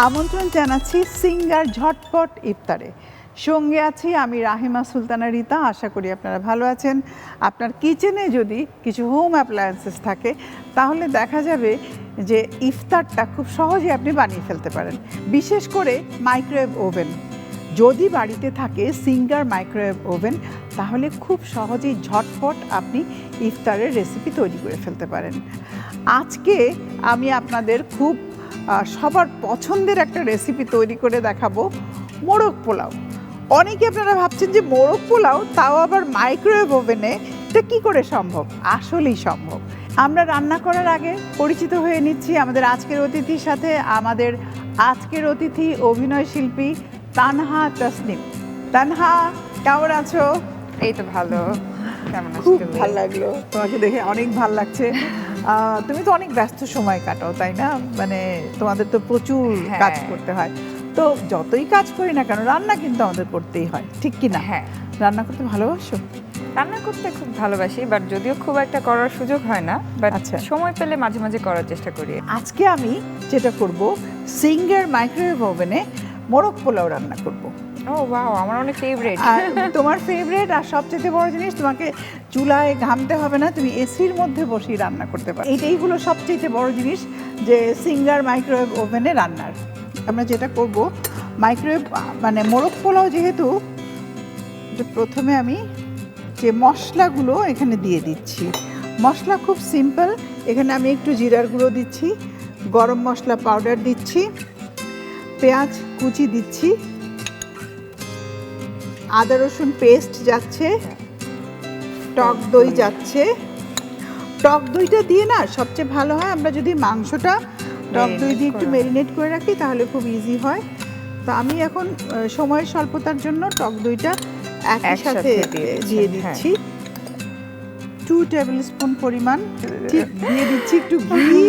আমন্ত্রণ জানাচ্ছি সিঙ্গার ঝটপট ইফতারে। সঙ্গে আছি আমি রাহিমা সুলতানা রিতা। আশা করি আপনারা ভালো আছেন। আপনার কিচেনে যদি কিছু হোম অ্যাপ্লায়েন্সেস থাকে তাহলে দেখা যাবে যে ইফতারটা খুব সহজে আপনি বানিয়ে ফেলতে পারেন। বিশেষ করে মাইক্রোওয়েভ ওভেন যদি বাড়িতে থাকে, সিঙ্গার মাইক্রোওয়েভ ওভেন, তাহলে খুব সহজেই ঝটপট আপনি ইফতারের রেসিপি তৈরি করে ফেলতে পারেন। আজকে আমি আপনাদের খুব সবার পছন্দের একটা রেসিপি তৈরি করে দেখাবো, মোরগ পোলাও। অনেকে আপনারা ভাবছেন যে মোরগ পোলাও, তাও আবার মাইক্রোওয়েভ ওভেনে, এটা কী করে সম্ভব? আসলেই সম্ভব। আমরা রান্না করার আগে পরিচিত হয়ে নিচ্ছি আমাদের আজকের অতিথির সাথে। আমাদের আজকের অতিথি অভিনয় শিল্পী তানহা তাসনিম। তানহা, কেমন আছো? এই তো ভালো। কেমন আছো? খুব ভালো লাগলো তোমাকে দেখে, অনেক ভালো লাগছে। তুমি তো অনেক ব্যস্ত সময় কাটাও, তাই না? মানে তোমাদের তো প্রচুর কাজ করতে হয়। তো যতই কাজ করি না কেন, রান্না কিন্তু আমাদের করতেই হয়, ঠিক কি না? হ্যাঁ, রান্না করতে ভালোবাসো? রান্না করতে খুব ভালোবাসি, বাট যদিও খুব একটা করার সুযোগ হয় না, বাট আচ্ছা, সময় পেলে মাঝে মাঝে করার চেষ্টা করি। আজকে আমি যেটা করব, সিঙ্গার মাইক্রোওয়েভ ওভেনে মোরগ পোলাও রান্না করব। ও ওয়াও, আমার অনেক ফেভারিট। আর তোমার ফেভারিট, আর সবচেয়ে বড় জিনিস, তোমাকে চুলায় ঘামতে হবে না, তুমি এসির মধ্যে বসেই রান্না করতে পারো। এইটাই হলো সবচেয়ে বড় জিনিস যে সিঙ্গার মাইক্রোওয়েভ ওভেনে রান্নার। আমরা যেটা করব, মাইক্রোওয়েভ মানে মোরগ পোলাও যেহেতু, প্রথমে আমি যে মশলাগুলো এখানে দিয়ে দিচ্ছি। মশলা খুব সিম্পল। এখানে আমি একটু জিরার গুঁড়ো দিচ্ছি, গরম মশলা পাউডার দিচ্ছি, পেঁয়াজ কুচি দিচ্ছি, আদা রসুন পেস্ট যাচ্ছে, টক দই যাচ্ছে। টক দইটা দিয়ে না সবচেয়ে ভালো হয় আমরা যদি মাংসটা টক দই দিয়ে একটু ম্যারিনেট করে রাখি, তাহলে খুব ইজি হয়। তো আমি এখন সময়ের স্বল্পতার জন্য টক দইটা একই সাথে দিয়ে দিচ্ছি। 2 টেবিল স্পুন পরিমাণ দিয়ে দিচ্ছি একটু ঘি।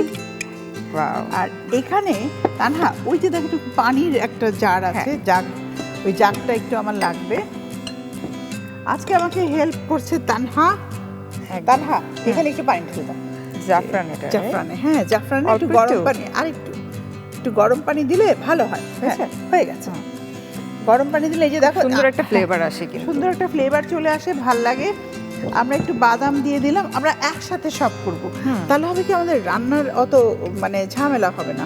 আর এখানে তানহা, ওই যে দেখো একটু পানির একটা জার আছে, জাগ, ওই জাগটা একটু আমার লাগবে। আজকে আমাকে হেল্প করছে তানহা। তানহা, এখানে একটু পানি ঢেলে দাও। জাফরানে, হ্যাঁ জাফরানে একটু গরম পানি, আর একটু গরম পানি দিলে ভালো হয়। হয়ে গেছে। গরম পানি দিলে এই যে দেখো সুন্দর একটা ফ্লেভার আসে, কিন্তু সুন্দর একটা ফ্লেভার চলে আসে, ভাল লাগে। আমরা একটু বাদাম দিয়ে দিলাম। আমরা একসাথে সব করব, তাহলে হবে কি আমাদের রান্নার অত মানে ঝামেলা হবে না।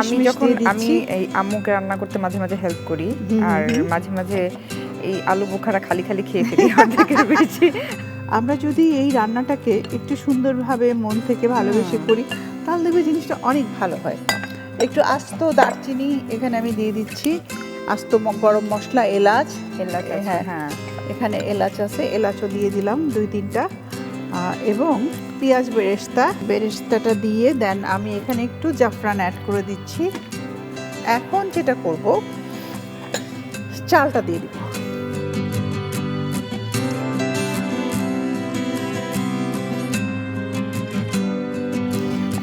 আমি যখন আমি এই আম্মুকে রান্না করতে মাঝে মাঝে হেল্প করি, আর মাঝে মাঝে এই আলু বোখারা খালি খালি খেয়ে ফেলি অর্ধেকের বেশি। আমরা যদি এই রান্নাটাকে একটু সুন্দরভাবে মন থেকে ভালোবেসে করি, তাহলে দেখবে জিনিসটা অনেক ভালো হয়। একটু আস্ত দারচিনি এখানে আমি দিয়ে দিচ্ছি, আস্ত গরম মশলা, এলাচ। হ্যাঁ, এখানে এলাচ আছে, এলাচও দিয়ে দিলাম 2-3টা, এবং পেঁয়াজ বেরেস্তাটা দিয়ে দেন আমি এখানে একটু জাফরান অ্যাড করে দিচ্ছি। এখন যেটা করব, চালটা দিয়ে দিব।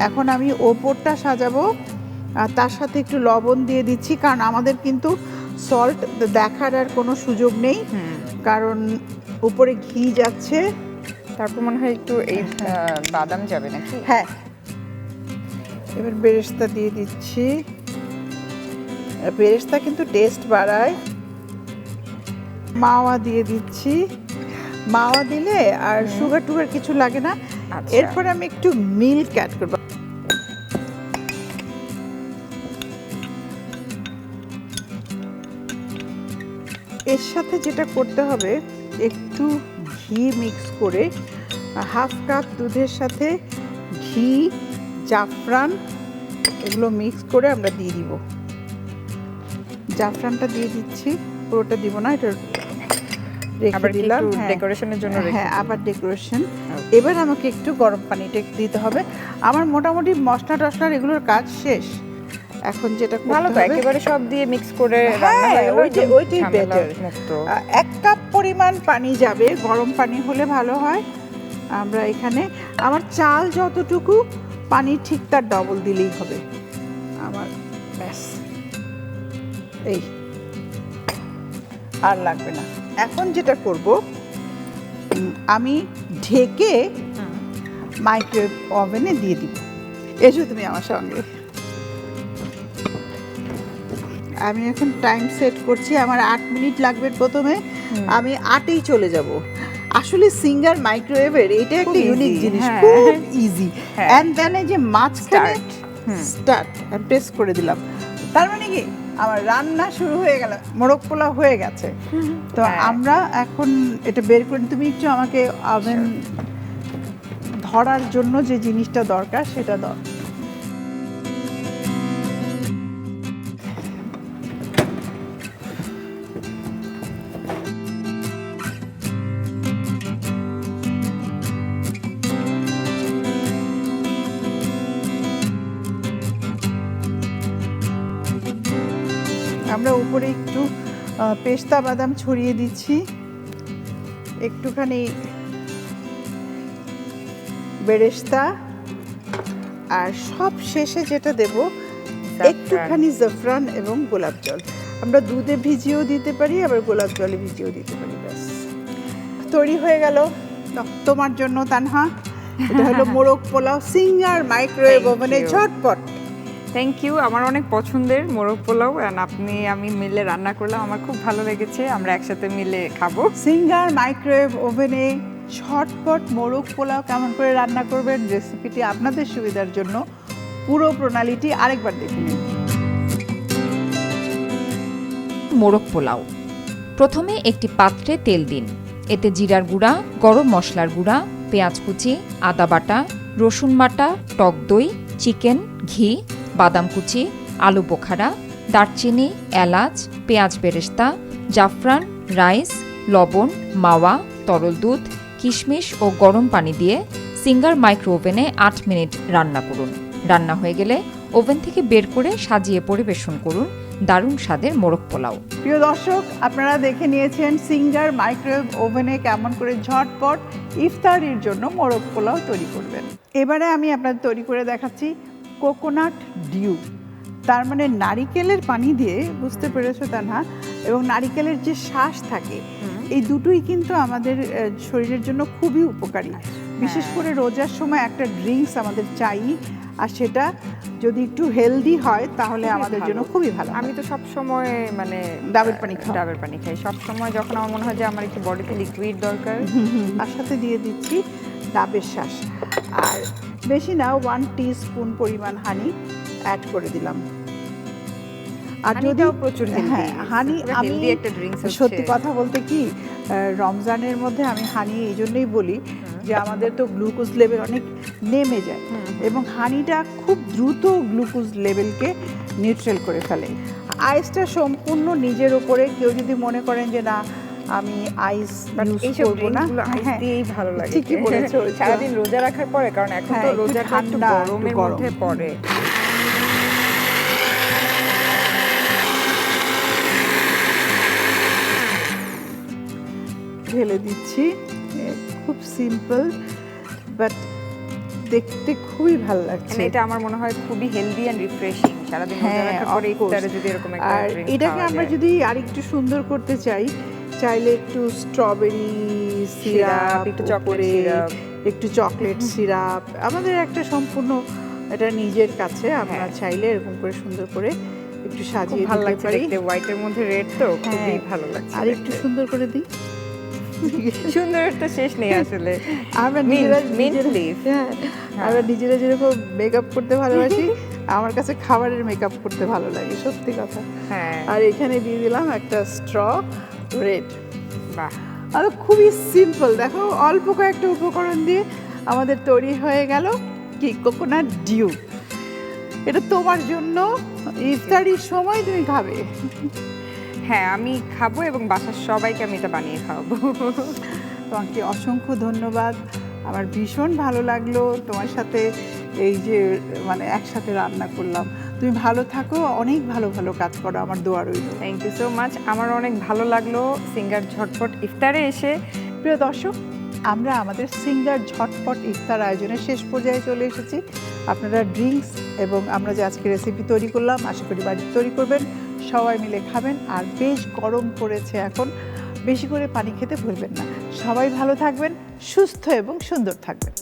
এখন আমি ওপরটা সাজাবো, আর তার সাথে একটু লবণ দিয়ে দিচ্ছি, কারণ আমাদের কিন্তু সল্ট দেখার আর কোনো সুযোগ নেই, কারণ উপরে ঘি যাচ্ছে। তারপর মনে হয় একটু এই বাদাম যাবে নাকি? হ্যাঁ, এবার বেরেস্তা দিয়ে দিচ্ছি। বেরেস্তা কিন্তু টেস্ট বাড়ায়। মাওয়া দিয়ে দিচ্ছি। মাওয়া দিলে আর সুগার টুগার কিছু লাগে না। এরপরে আমি একটু মিল্ক অ্যাড করবো। এর সাথে যেটা করতে হবে, একটু ঘি মিক্স করে, 1/2 কাপ দুধের সাথে ঘি, জাফরান এগুলো মিক্স করে আমরা দিয়ে দিব। জাফরানটা দিয়ে দিচ্ছি, পুরোটা দিব না, এটা রেখে দিলাম ডেকোরেশনের জন্য। হ্যাঁ, আবার ডেকোরেশন। এবার আমাকে একটু গরম পানিটা দিতে হবে। আমার মোটামুটি মশলা টশলার এগুলোর কাজ শেষ। এখন যেটা ভালো তো একেবারে সব দিয়ে মিক্স করে রান্না হয়ে গেল, ওইটাই বেটার। 1 কাপ পরিমাণ পানি যাবে, গরম পানি হলে ভালো হয়। আমরা এখানে আমার চাল যতটুকু পানি, ঠিক তার ডবল দিলেই হবে আমার, ব্যাস, এই আর লাগবে না। এখন যেটা করব, আমি ঢেকে মাইক্রোওয়েভ ওভেনে দিয়ে দিব। এসো তুমি আমার সঙ্গে। আমি এখন টাইম সেট করছি, আমার 8 মিনিট লাগবে প্রথমে, আমি 8এই চলে যাব। আসলে সিঙ্গার মাইক্রোওয়েভের এটা একটা ইউনিক জিনিস, খুব ইজি। এন্ড দেন এই যে মাঝখানে স্টার্ট আমি প্রেস করে দিলাম, তার মানে কি আমার রান্না শুরু হয়ে গেল, মোরগ পোলাও হয়ে গেছে। তো আমরা এখন এটা বের করে, তুমি একটু আমাকে ওভেন ধরার জন্য যে জিনিসটা দরকার সেটা দাও। আমরা উপরে একটু পেস্তা বাদাম ছড়িয়ে দিচ্ছি, একটুখানি বেরেস্তা, আর সব শেষে যেটা দেব একটুখানি জাফরান এবং গোলাপ জল। আমরা দুধে ভিজিয়েও দিতে পারি, আবার গোলাপ জলে ভিজিয়েও দিতে পারি। ব্যাস তৈরি হয়ে গেল তোমার জন্য তানহা। এটা হলো মোরগ পোলাও সিঙ্গার মাইক্রোওয়েভ ওভেনে ঝটপট। থ্যাংক ইউ, আমার অনেক পছন্দের মোরগ পোলাও, অ্যান্ড আমি মিলে রান্না করলাম, আমার খুব ভালো লেগেছে, আমরা একসাথে মিলে খাবো। সিঙ্গার মাইক্রোওয়েভ ওভেনে ঝটপট মোরগ পোলাও কেমন করে রান্না করবেন, রেসিপিটি আপনাদের সুবিধার জন্য পুরো প্রণালীটি আরেকবার দেখে নিন। মোরগ পোলাও। প্রথমে একটি পাত্রে তেল দিন, এতে জিরার গুঁড়া, গরম মশলার গুঁড়া, পেঁয়াজ কুচি, আদা বাটা, রসুন বাটা, টক দই, চিকেন, ঘি, বাদাম কুচি, আলু বোখারা, দারচিনি, এলাচ, পেঁয়াজ বেরেস্তা, জাফরান, রাইস, লবণ, মাওয়া, তরল দুধ, কিশমিশ ও গরম পানি দিয়ে সিঙ্গার মাইক্রো ওভেনে 8 মিনিট রান্না করুন। রান্না হয়ে গেলে ওভেন থেকে বের করে সাজিয়ে পরিবেশন করুন দারুণ স্বাদের মোরগ পোলাও। প্রিয় দর্শক, আপনারা দেখে নিয়েছেন সিঙ্গার মাইক্রোওয়েভ ওভেনে কেমন করে ঝটপট ইফতারির জন্য মোরগ পোলাও তৈরি করবেন। এবারে আমি আপনাদের তৈরি করে দেখাচ্ছি কোকোনাট ডিউ, তার মানে নারিকেলের পানি দিয়ে, বুঝতে পেরেছো তানহা, এবং নারিকেলের যে শ্বাস থাকে, এই দুটোই কিন্তু আমাদের শরীরের জন্য খুবই উপকারী। বিশেষ করে রোজার সময় একটা ড্রিঙ্কস আমাদের চাই, আর সেটা যদি একটু হেলদি হয় তাহলে আমাদের জন্য খুবই ভালো। আমি তো সব সময় মানে ডাবের পানি খাই সব সময়, যখন আমার মনে হয় যে আমার একটু বডিতে লিকুইড দরকার। তার সাথে দিয়ে দিচ্ছি ডাবের শ্বাস, আর বেশি না 1 টিস্পুন পরিমাণ হানি অ্যাড করে দিলাম। আর যদিও প্রচুর হানি, আমি একটা ড্রিঙ্কস, সত্যি কথা বলতে কি রমজানের মধ্যে আমি হানি এই জন্যই বলি যে আমাদের তো গ্লুকোজ লেভেল অনেক নেমে যায়, এবং হানিটা খুব দ্রুত গ্লুকোজ লেভেলকে নিউট্রাল করে ফেলে। আইসটা সম্পূর্ণ নিজের উপরে, কেউ যদি মনে করেন যে না আমি আইস ইউজ করব না, আইস দিয়েই ভালো লাগে। ঠিকই বলেছো, সারাদিন রোজা রাখার পরে, কারণ এখন তো রোজাটা একটু গরমের মধ্যে পড়ে। ঢেলে দিচ্ছি, খুব সিম্পল বাট দেখতে খুবই ভালো লাগছে। এটা আমার মনে হয় খুবই হেলদি এন্ড রিফ্রেশিং, সারাদিন রোজা রাখার পরে ইফতারে যদি এরকম একটা ড্রিঙ্ক। আর এটাকে আমরা যদি আরেকটু সুন্দর করতে চাই, চাইলে একটু স্ট্রবেরি সিরাপ, একটু চকলেট সিরাপ, একটু চকলেট সিরাপ, আমাদের একটা সম্পূর্ণ এটা নিজের কাছে, আমরা চাইলে এরকম করে সুন্দর করে একটু সাজিয়ে দিতে পারি। হোয়াইটের মধ্যে রেড তো খুবই ভালো লাগছে। আর একটু সুন্দর করে দিই, সুন্দরের তো শেষ নেই আসলে। আমরা নিজেরা যেরকম মেকআপ করতে ভালোবাসি, আমার কাছে খাবারের মেকআপ করতে ভালো লাগে, সত্যি কথা। আর এখানে দিয়ে দিলাম একটা স্ট্র রেড। বাহ, আর খুবই সিম্পল, দেখো অল্প কয়েকটা উপকরণ দিয়ে আমাদের তৈরি হয়ে গেল কি কোকোনাট ডিউ। এটা তোমার জন্য ইফতারির সময় তুমি খাবে। হ্যাঁ, আমি খাবো এবং বাসার সবাইকে আমি এটা বানিয়ে খাওয়াবো। তোমাকে অসংখ্য ধন্যবাদ, আমার ভীষণ ভালো লাগলো তোমার সাথে এই যে মানে একসাথে রান্না করলাম। তুমি ভালো থাকো, অনেক ভালো ভালো কাজ করো, আমার দোয়া রইল। থ্যাংক ইউ সো মাচ, আমার অনেক ভালো লাগলো সিঙ্গার ঝটপট ইফতারে এসে। প্রিয় দর্শক, আমরা আমাদের সিঙ্গার ঝটপট ইফতার আয়োজনের শেষ পর্যায়ে চলে এসেছি। আপনারা ড্রিঙ্কস এবং আমরা যে আজকে রেসিপি তৈরি করলাম, আশা করি বাড়িতে তৈরি করবেন, সবাই মিলে খাবেন। আর বেশ গরম পড়েছে এখন, বেশি করে পানি খেতে ভুলবেন না। সবাই ভালো থাকবেন, সুস্থ এবং সুন্দর থাকবেন।